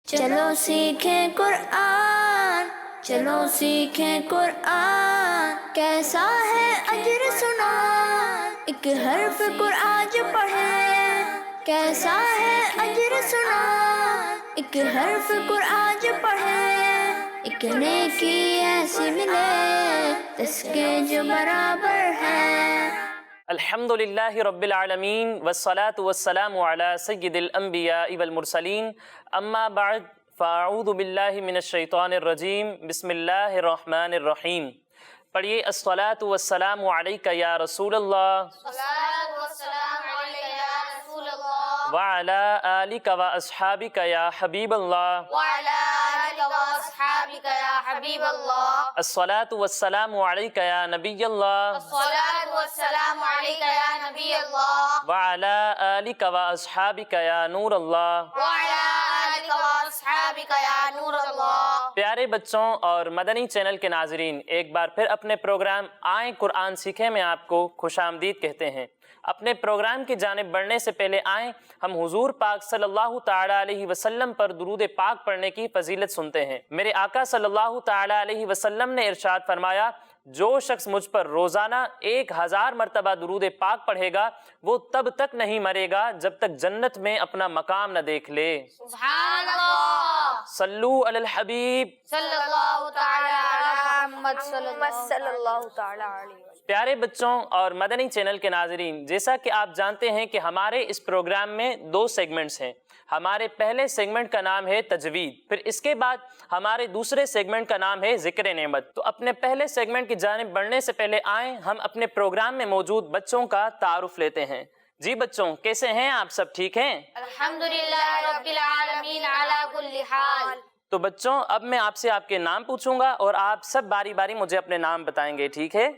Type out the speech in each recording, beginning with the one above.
چلو سیکھیں قرآن، چلو سیکھیں قرآن، کیسا ہے اجر سنا، ایک حرف قرآن جو پڑھے، کیسا ہے اجر سنا، ایک حرف قرآن جو پڑھے، ایک نیکی ایسی ملے اس کے جو برابر ہے۔ الحمد للہ رب العالمین والصلاة والسلام علی سید الانبیاء والمرسلین، اما بعد فاعوذ باللہ من الشیطان الرجیم، بسم اللہ الرحمن الرحیم۔ پڑھیے الصلاة والسلام علیک یا رسول اللہ وعلی آلک و اصحابک یا حبیب اللہ، الصلاة والسلام علیک یا نبی اللہ وعلی آلک و اصحابک یا نور اللہ۔ پیارے بچوں اور مدنی چینل کے ناظرین، ایک بار پھر اپنے پروگرام آئیں قرآن سیکھیں میں آپ کو خوش آمدید کہتے ہیں۔ اپنے پروگرام کی جانب بڑھنے سے پہلے آئیں ہم حضور پاک صلی اللہ تعالی علیہ وسلم پر درود پاک پڑھنے کی فضیلت سنتے ہیں۔ میرے آقا صلی اللہ تعالی علیہ وسلم نے ارشاد فرمایا، جو شخص مجھ پر روزانہ 1000 مرتبہ درود پاک پڑھے گا وہ تب تک نہیں مرے گا جب تک جنت میں اپنا مقام نہ دیکھ لے۔ سبحان اللہ، صلو علی الحبیب صلی اللہ تعالی علی محمد صلی اللہ تعالی علیہ وسلم۔ پیارے بچوں اور مدنی چینل کے ناظرین، جیسا کہ آپ جانتے ہیں کہ ہمارے اس پروگرام میں 2 سیگمنٹس ہیں۔ ہمارے پہلے سیگمنٹ کا نام ہے تجوید، پھر اس کے بعد ہمارے دوسرے سیگمنٹ کا نام ہے ذکر نعمت۔ تو اپنے پہلے سیگمنٹ کی جانب بڑھنے سے پہلے آئیں ہم اپنے پروگرام میں موجود بچوں کا تعارف لیتے ہیں۔ جی بچوں، کیسے ہیں آپ؟ سب ٹھیک ہیں؟ الحمدللہ رب العالمین علی کل حال۔ تو بچوں اب میں آپ سے آپ کے نام پوچھوں گا اور آپ سب باری باری مجھے اپنے نام بتائیں گے، ٹھیک ہے؟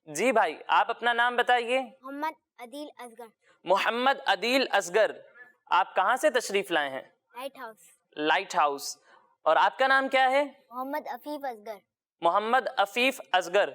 جی بھائی، آپ اپنا نام بتائیے۔ محمد عدیل اصغر۔ محمد عدیل اصغر، آپ کہاں سے تشریف لائے ہیں؟ Light house. Light house. اور آپ کا نام کیا ہے؟ محمد عفیف اصغر۔ محمد عفیف اصغر،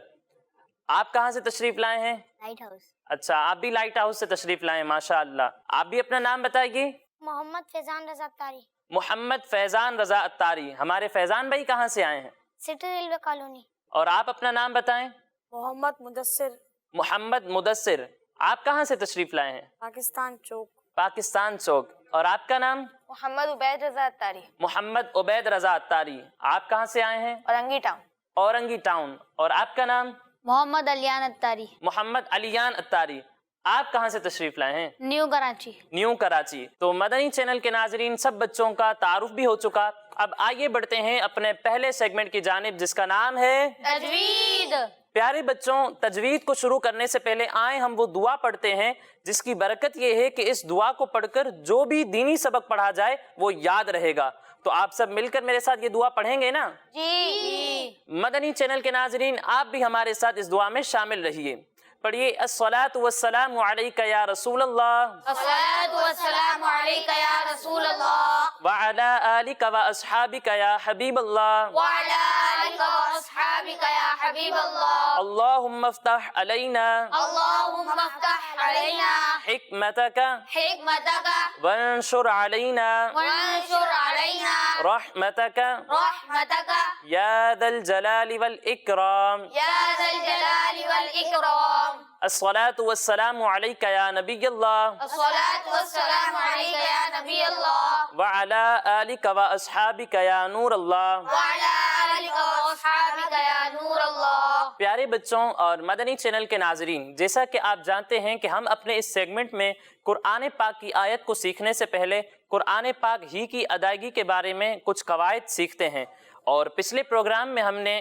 آپ کہاں سے تشریف لائے ہیں؟ Light house. اچھا، آپ بھی لائٹ ہاؤس سے تشریف لائے ہیں، ماشاء اللہ۔ آپ بھی اپنا نام بتائیے۔ محمد فیضان رضا اتاری۔ محمد فیضان رضا اتاری، ہمارے فیضان بھائی کہاں سے آئے ہیں؟ City railway colony. اور آپ اپنا نام بتائیں۔ محمد مدثر۔ محمد مدثر، آپ کہاں سے تشریف لائے ہیں؟ پاکستان چوک۔ پاکستان چوک۔ اور آپ کا نام؟ محمد عبید رضا اتاری۔ محمد عبید رضا اتاری، آپ کہاں سے آئے ہیں؟ اورنگی ٹاؤن۔ اورنگی ٹاؤن۔ اور آپ کا نام؟ محمد علیان اتاری۔ محمد علیان اتاری، آپ کہاں سے تشریف لائے ہیں؟ نیو کراچی۔ نیو کراچی۔ تو مدنی چینل کے ناظرین، سب بچوں کا تعارف بھی ہو چکا، اب آئیے بڑھتے ہیں اپنے پہلے سیگمنٹ کی جانب جس کا نام ہے تجوید۔ پیارے بچوں، تجوید کو شروع کرنے سے پہلے آئیں ہم وہ دعا پڑھتے ہیں جس کی برکت یہ ہے کہ اس دعا کو پڑھ کر جو بھی دینی سبق پڑھا جائے وہ یاد رہے گا۔ تو آپ سب مل کر میرے ساتھ یہ دعا پڑھیں گے نا؟ جی۔ مدنی چینل کے ناظرین، آپ بھی ہمارے ساتھ اس دعا میں شامل رہیے۔ پڑھیے الصلاۃ والسلام علیک یا رسول اللہ الصلاۃ والسلام علیک یا رسول اللہ وعلی آلک و اصحابک یا حبیب اللہ وعلی آلک واصحابک یا حبیب اللہ۔ اللہم افتح علینا اللہم افتح علینا حکمتک حکمتک وانشر علینا وانشر علینا رحمتک رحمتک یا ذا الجلال والاکرام۔ یا ذا الجلال والاکرام۔ الصلاۃ والسلام علیک یا نبی اللہ الصلاۃ والسلام علیک یا نبی اللہ وعلی آلک و اصحابک یا نور اللہ۔ وعلی آلک واصحابک یا نور اللہ۔ پیارے بچوں اور مدنی چینل کے ناظرین، جیسا کہ آپ جانتے ہیں کہ ہم اپنے اس سیگمنٹ میں قرآن پاک کی آیت کو سیکھنے سے پہلے قرآن پاک ہی کی ادائیگی کے بارے میں کچھ قواعد سیکھتے ہیں، اور پچھلے پروگرام میں ہم نے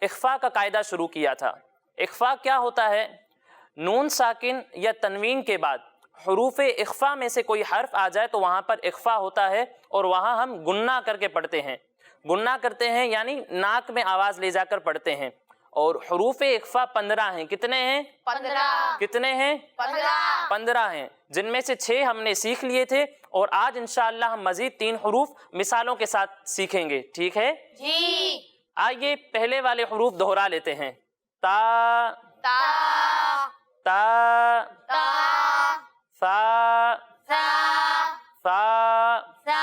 اخفاء کا قاعدہ شروع کیا تھا۔ اخفاء کیا ہوتا ہے؟ نون ساکن یا تنوین کے بعد حروف اخفاء میں سے کوئی حرف آ جائے تو وہاں پر اخفاء ہوتا ہے، اور وہاں ہم گنہ کر کے پڑھتے ہیں۔ گنہ کرتے ہیں یعنی ناک میں آواز لے جا کر پڑھتے ہیں، اور حروف اخفاء 15 ہیں۔ کتنے ہیں؟ 15۔ کتنے ہیں؟ 15 ہیں، جن میں سے 6 ہم نے سیکھ لیے تھے، اور آج انشاءاللہ ہم مزید 3 حروف مثالوں کے ساتھ سیکھیں گے، ٹھیک ہے؟ جی۔ آئیے پہلے والے حروف دہرا لیتے ہیں۔ تا تا تا تا فا سا فا سا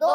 2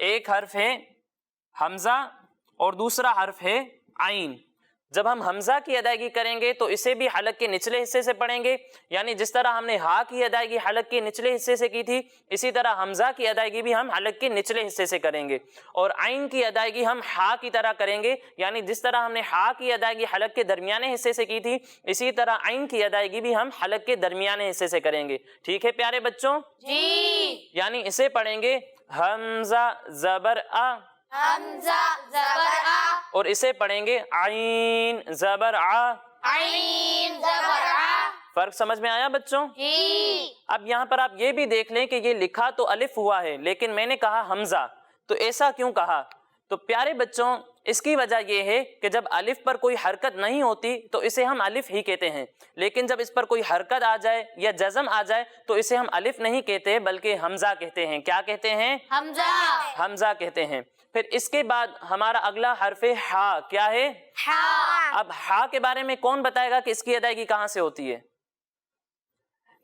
ایک حرف ہے حمزہ اور دوسرا حرف ہے عین. جب ہم حمزہ کی ادائیگی کریں گے تو اسے بھی حلق کے نچلے حصے سے پڑھیں گے، یعنی جس طرح ہم نے ہا کی ادائیگی حلق کے نچلے حصے سے کی تھی اسی طرح حمزہ کی ادائیگی بھی ہم حلق کے نچلے حصے سے کریں گے. اور عین کی ادائیگی ہم ہا کی طرح کریں گے، یعنی جس طرح ہم نے ہا کی ادائیگی حلق کے درمیانے حصے سے کی تھی اسی طرح عین کی ادائیگی بھی ہم حلق کے درمیانے حصے سے کریں گے. ٹھیک ہے پیارے بچوں؟ جی. یعنی اسے پڑھیں گے حمزہ زبر آ، حمزہ زبر آ، اور اسے پڑھیں گے عین زبر آ. عین زبر آ. فرق سمجھ میں آیا بچوں؟ جی. اب یہاں پر آپ یہ بھی دیکھ لیں کہ یہ لکھا تو الف ہوا ہے لیکن میں نے کہا حمزہ، تو ایسا کیوں کہا؟ تو پیارے بچوں اس کی وجہ یہ ہے کہ جب الف پر کوئی حرکت نہیں ہوتی تو اسے ہم الف ہی کہتے ہیں، لیکن جب اس پر کوئی حرکت آ جائے یا جزم آ جائے تو اسے ہم الف نہیں کہتے بلکہ حمزہ کہتے ہیں. کیا کہتے ہیں؟ حمزہ. حمزہ کہتے ہیں. پھر اس کے بعد ہمارا اگلا حرف ہا. کیا ہے؟ ہا. اب ہا کے بارے میں کون بتائے گا کہ اس کی ادائیگی کہاں سے ہوتی ہے؟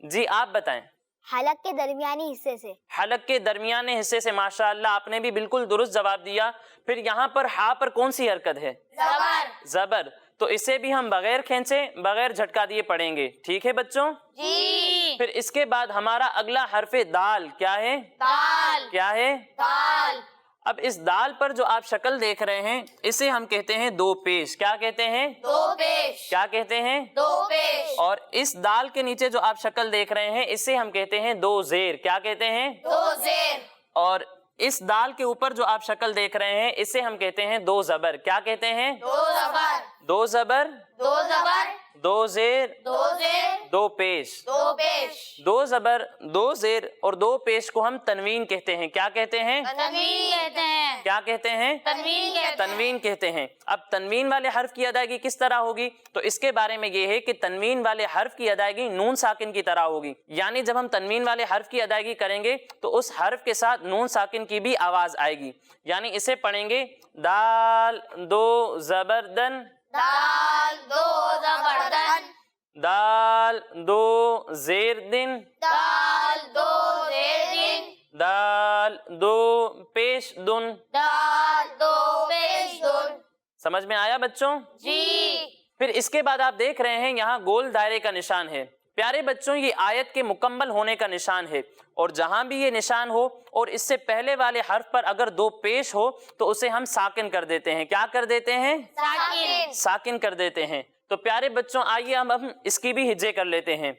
جی آپ بتائیں. حلق کے درمیانی حصے سے. حلق کے درمیانے حصے سے. ماشاءاللہ آپ نے بھی بالکل درست جواب دیا. پھر یہاں پر ہا پر کون سی حرکت ہے؟ زبر. زبر. تو اسے بھی ہم بغیر کھینچے بغیر جھٹکا دیے پڑھیں گے. ٹھیک ہے بچوں؟ جی. پھر اس کے بعد ہمارا اگلا حرف دال. کیا ہے؟ دال. کیا ہے؟ دال. اب اس دال پر جو آپ شکل دیکھ رہے ہیں اسے ہم کہتے ہیں دو پیش. کیا کہتے ہیں؟ دو پیش. کیا کہتے ہیں؟ دو پیش. اور اس دال کے نیچے جو آپ شکل دیکھ رہے ہیں اسے ہم کہتے ہیں دو زیر. کیا کہتے ہیں؟ دو زیر. اور اس دال کے اوپر جو آپ شکل دیکھ رہے ہیں اسے ہم کہتے ہیں دو زبر. کیا کہتے ہیں؟ دو زبر. دو زبر، دو زبر. دو زیر، دو زیر. دو پیش. دو پیش. دو زبر، دو زیر اور دو پیش کو ہم تنوین کہتے ہیں. کیا کہتے ہیں؟ تنوین کہتے ہیں. کیا کہتے ہیں؟ تنوین کہتے ہیں. تنوین کہتے ہیں. اب تنوین والے حرف کی ادائیگی کس طرح ہوگی؟ تو اس کے بارے میں یہ ہے کہ تنوین والے حرف کی ادائیگی نون ساکن کی طرح ہوگی. یعنی جب ہم تنوین والے حرف کی ادائیگی کریں گے تو اس حرف کے ساتھ نون ساکن کی بھی آواز آئے گی. یعنی اسے پڑھیں گے دال دو زبردن، دال دو زبردن، دال دو زیر دن، دال دو زیر دن، دال دو پیش دن. دال دو پیش دن. سمجھ میں آیا بچوں؟ جی. پھر اس کے بعد آپ دیکھ رہے ہیں یہاں گول دائرے کا نشان ہے. پیارے بچوں یہ آیت کے مکمل ہونے کا نشان ہے، اور جہاں بھی یہ نشان ہو اور اس سے پہلے والے حرف پر اگر دو پیش ہو تو اسے ہم ساکن کر دیتے ہیں. کیا کر دیتے ہیں؟ ساکن. ساکن کر دیتے ہیں. تو پیارے بچوں آئیے ہم اس کی بھی ہجے کر لیتے ہیں.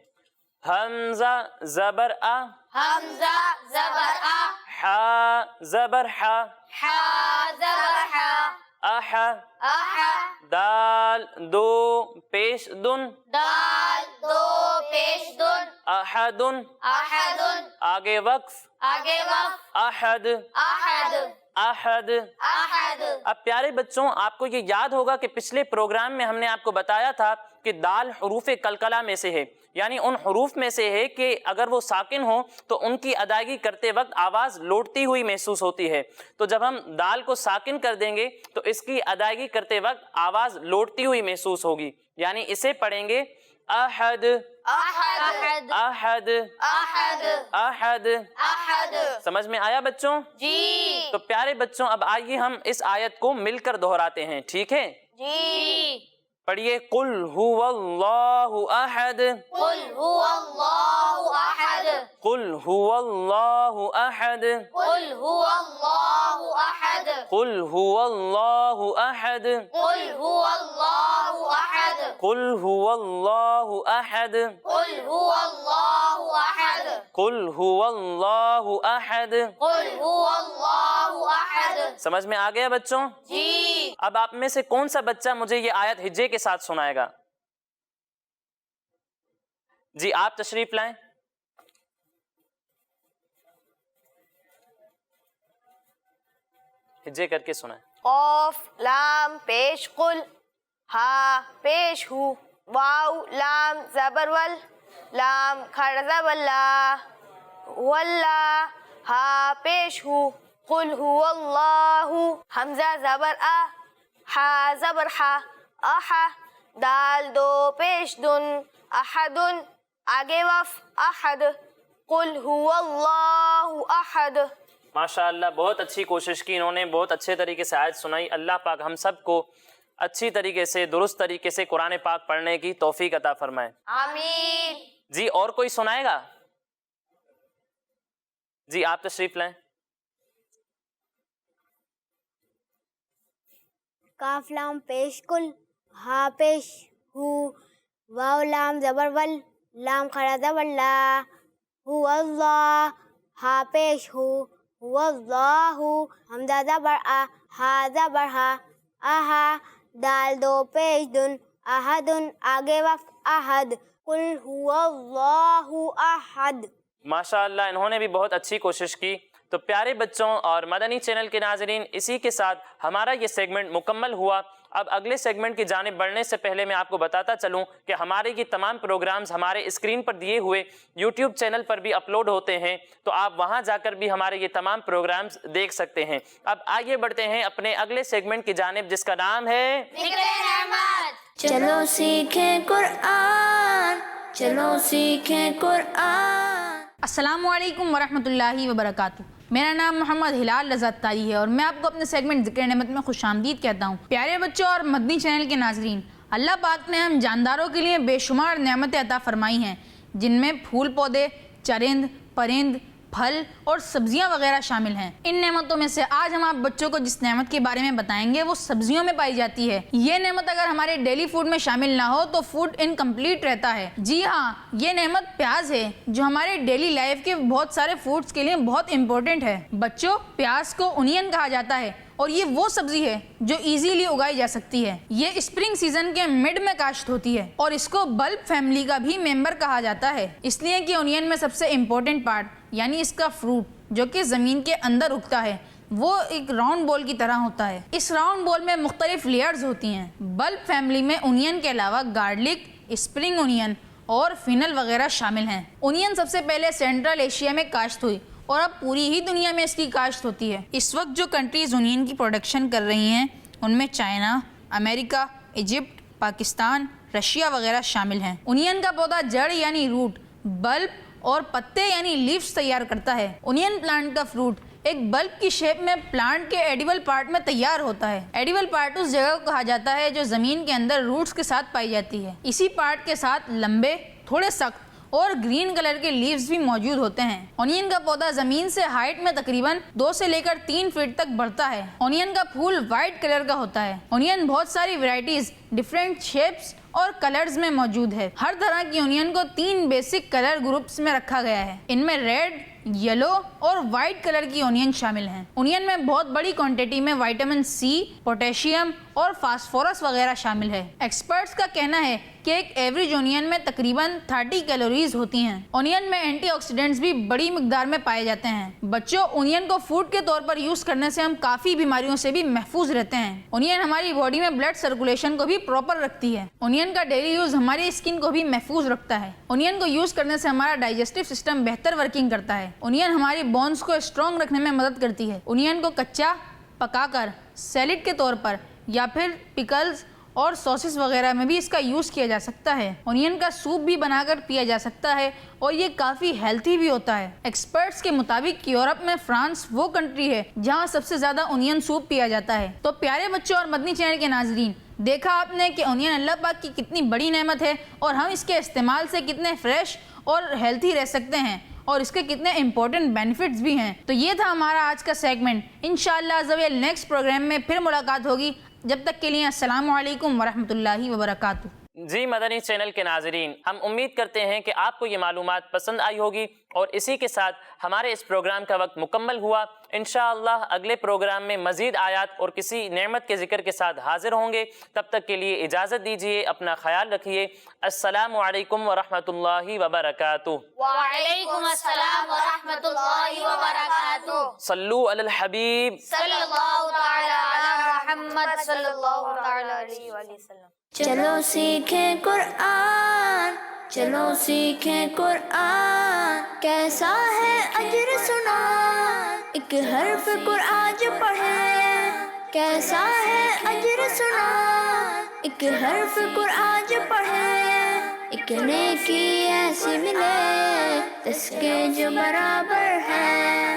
حمزہ زبر آ، حمزہ زبر آ، حا زبر حا، حا زبر حا، اح، اح، دال دو پیش دن، دال دو پیش دن، احدن، احدن، آگے وقف، آگے وقف، احد، احد، احد. احد. اب پیارے بچوں آپ کو یہ یاد ہوگا کہ پچھلے پروگرام میں ہم نے آپ کو بتایا تھا کہ دال حروف قلقلہ میں سے ہے، یعنی ان حروف میں سے ہے کہ اگر وہ ساکن ہو تو ان کی ادائیگی کرتے وقت آواز لوٹتی ہوئی محسوس ہوتی ہے. تو جب ہم دال کو ساکن کر دیں گے تو اس کی ادائیگی کرتے وقت آواز لوٹتی ہوئی محسوس ہوگی. یعنی اسے پڑھیں گے احد، احد، احد، احد، احد. احد. سمجھ میں آیا بچوں؟ جی. تو پیارے بچوں اب آئیے ہم اس آیت کو مل کر دہراتے ہیں. ٹھیک ہے؟ جی. پڑھیے قل هو اللہ احد، قل هو اللہ احد، قل هو اللہ احد، قل هو اللہ احد، قل هو اللہ احد، قل هو اللہ احد، قل هو اللہ احد، قل هو اللہ احد، قل هو اللہ احد. قل هو اللہ احد. سمجھ میں آ گیا بچوں؟ جی. اب آپ میں سے کون سا بچہ مجھے یہ آیت ہجے کے ساتھ سنائے گا؟ جی آپ تشریف لائیں. ہجے کر کے سنائیں. قاف لام پیش قل، ہا پیش ہو، واو لام زبر ول، لام کھڑا زبر لا، واللہ ہا پیش ہو، قل هو اللہ، حمزہ زبر آ، ہا زبر ہا، احا، دال دو پیش دن، احدن، آگے وف، احد، قل هو اللہ احد، ماشاءاللہ بہت اچھی کوشش کی انہوں نے، بہت اچھے طریقے سے آیت سنائی. اللہ پاک ہم سب کو اچھی طریقے سے درست طریقے سے قرآن پاک پڑھنے کی توفیق عطا فرمائے. آمین. جی اور کوئی سنائے گا؟ جی آپ تشریف لائیں. کاف لام پیش کل، ہا پیش ہو، واو لام زبر ول، لام کھڑا زبر لا، ہو اللہ، ہا پیش ہو، ہو اللہ، حمزہ زبر آ، ہا زبر ہا، آہا، دال دو پیش دن، احدن آگے وقف احد، قل ہو اللہ احد. ماشاءاللہ انہوں نے بھی بہت اچھی کوشش کی. تو پیارے بچوں اور مدنی چینل کے ناظرین، اسی کے ساتھ ہمارا یہ سیگمنٹ مکمل ہوا. اب اگلے سیگمنٹ کی جانب بڑھنے سے پہلے میں آپ کو بتاتا چلوں کہ ہمارے یہ تمام پروگرامز ہمارے اسکرین پر دیے ہوئے یوٹیوب چینل پر بھی اپلوڈ ہوتے ہیں، تو آپ وہاں جا کر بھی ہمارے یہ تمام پروگرامز دیکھ سکتے ہیں. اب آئیے بڑھتے ہیں اپنے اگلے سیگمنٹ کی جانب جس کا نام ہے چلو سیکھیں قرآن، چلو سیکھیں قرآن. السلام علیکم ورحمۃ اللہ وبرکاتہ. میرا نام محمد ہلال رضا تاری ہے اور میں آپ کو اپنے سیگمنٹ ذکر نعمت میں خوش آمدید کہتا ہوں. پیارے بچوں اور مدنی چینل کے ناظرین، اللہ پاک نے ہم جانداروں کے لیے بے شمار نعمتیں عطا فرمائی ہیں، جن میں پھول پودے، چرند، پرند، پھل اور سبزیاں وغیرہ شامل ہیں. ان نعمتوں میں سے آج ہم آپ بچوں کو جس نعمت کے بارے میں بتائیں گے وہ سبزیوں میں پائی جاتی ہے. یہ نعمت اگر ہمارے ڈیلی فوڈ میں شامل نہ ہو تو فوڈ انکمپلیٹ رہتا ہے. جی ہاں، یہ نعمت پیاز ہے جو ہمارے ڈیلی لائف کے بہت سارے فوڈز کے لیے بہت امپورٹنٹ ہے. بچوں، پیاز کو انین کہا جاتا ہے اور یہ وہ سبزی ہے جو ایزیلی اگائی جا سکتی ہے. یہ اسپرنگ سیزن کے مڈ میں کاشت ہوتی ہے اور اس کو بلب فیملی کا بھی ممبر کہا جاتا ہے، اس لیے کہ انین میں سب سے امپورٹنٹ پارٹ یعنی اس کا فروٹ جو کہ زمین کے اندر اگتا ہے وہ ایک راؤنڈ بول کی طرح ہوتا ہے. اس راؤنڈ بول میں مختلف لیئرز ہوتی ہیں. بلب فیملی میں انین کے علاوہ گارلک، اسپرنگ انین اور فینل وغیرہ شامل ہیں. انین سب سے پہلے سینٹرل ایشیا میں کاشت ہوئی اور اب پوری ہی دنیا میں اس کی کاشت ہوتی ہے. اس وقت جو کنٹریز انین کی پروڈکشن کر رہی ہیں ان میں چائنا، امریکہ، ایجپٹ، پاکستان، رشیا وغیرہ شامل ہیں. انین کا پودا جڑ یعنی روٹ، بلب اور پتے یعنی لیفز تیار کرتا ہے. انین پلانٹ کا فروٹ ایک بلب کی شیپ میں پلانٹ کے ایڈیبل پارٹ میں تیار ہوتا ہے. ایڈیبل پارٹ اس جگہ کو کہا جاتا ہے جو زمین کے اندر روٹس کے ساتھ پائی جاتی ہے. اسی پارٹ کے ساتھ لمبے، تھوڑے سخت اور گرین کلر کے لیوز بھی موجود ہوتے ہیں. اونین کا پودا زمین سے ہائٹ میں تقریباً 2 سے لے کر 3 فٹ تک بڑھتا ہے. اونین کا پھول وائٹ کلر کا ہوتا ہے. اونین بہت ساری ورائٹیز، ڈفرینٹ شیپس اور کلرز میں موجود ہے. ہر طرح کی اونین کو 3 بیسک کلر گروپس میں رکھا گیا ہے. ان میں ریڈ، یلو اور وائٹ کلر کی اونین شامل ہیں. اونین میں بہت بڑی کوانٹٹی میں وٹامن سی، پوٹیشیم اور فاسفورس وغیرہ شامل ہے. ایکسپرٹس کا کہنا ہے کہ ایک ایوریج اونین میں تقریباً 30 کیلوریز ہوتی ہیں. اونین میں اینٹی آکسیڈنٹس بھی بڑی مقدار میں پائے جاتے ہیں. بچوں، اونین کو فوڈ کے طور پر یوز کرنے سے ہم کافی بیماریوں سے بھی محفوظ رہتے ہیں. اونین ہماری باڈی میں بلڈ سرکولیشن کو بھی پراپر رکھتی ہے. اونین کا ڈیلی یوز ہماری اسکن کو بھی محفوظ رکھتا ہے. اونین کو یوز کرنے سے ہمارا ڈائجسٹو سسٹم بہتر ورکنگ کرتا ہے. اونین ہماری بونز کو اسٹرانگ رکھنے میں مدد کرتی ہے. اونین کو کچا، پکا کر، سیلڈ کے طور پر یا پھر پکلز اور سوسز وغیرہ میں بھی اس کا یوز کیا جا سکتا ہے. اونین کا سوپ بھی بنا کر پیا جا سکتا ہے اور یہ کافی ہیلتھی بھی ہوتا ہے. ایکسپرٹس کے مطابق یورپ میں فرانس وہ کنٹری ہے جہاں سب سے زیادہ اونین سوپ پیا جاتا ہے. تو پیارے بچوں اور مدنی چینل کے ناظرین، دیکھا آپ نے کہ اونین اللہ پاک کی کتنی بڑی نعمت ہے اور ہم اس کے استعمال سے کتنے فریش اور ہیلتھی رہ سکتے ہیں اور اس کے کتنے امپورٹنٹ بینیفٹس بھی ہیں. تو یہ تھا ہمارا آج کا سیگمنٹ. انشاءاللہ عزوجل نیکسٹ پروگرام میں پھر ملاقات ہوگی. جب تک کے لیے السلام علیکم ورحمۃ اللہ وبرکاتہ. جی مدنی چینل کے ناظرین، ہم امید کرتے ہیں کہ آپ کو یہ معلومات پسند آئی ہوگی اور اسی کے ساتھ ہمارے اس پروگرام کا وقت مکمل ہوا. انشاءاللہ اگلے پروگرام میں مزید آیات اور کسی نعمت کے ذکر کے ساتھ حاضر ہوں گے. تب تک کے لیے اجازت دیجیے، اپنا خیال رکھیے. السلام علیکم ورحمۃ اللہ وبرکاتہ. وعلیکم السلام ورحمۃ اللہ وبرکاتہ. صلو علی الحبیب صلی اللہ تعالی علی محمد صلی اللہ تعالی علیہ وآلہ وسلم. چلو سیکھیں قرآن، چلو سیکھیں قرآن. کیسا ہے اجر سنا ایک حرف قرآن جو پڑھے. کیسا ہے اجر سنا ایک حرف قرآن جو پڑھے. ایک نیکی ایسی ملے جس کے جو برابر ہے.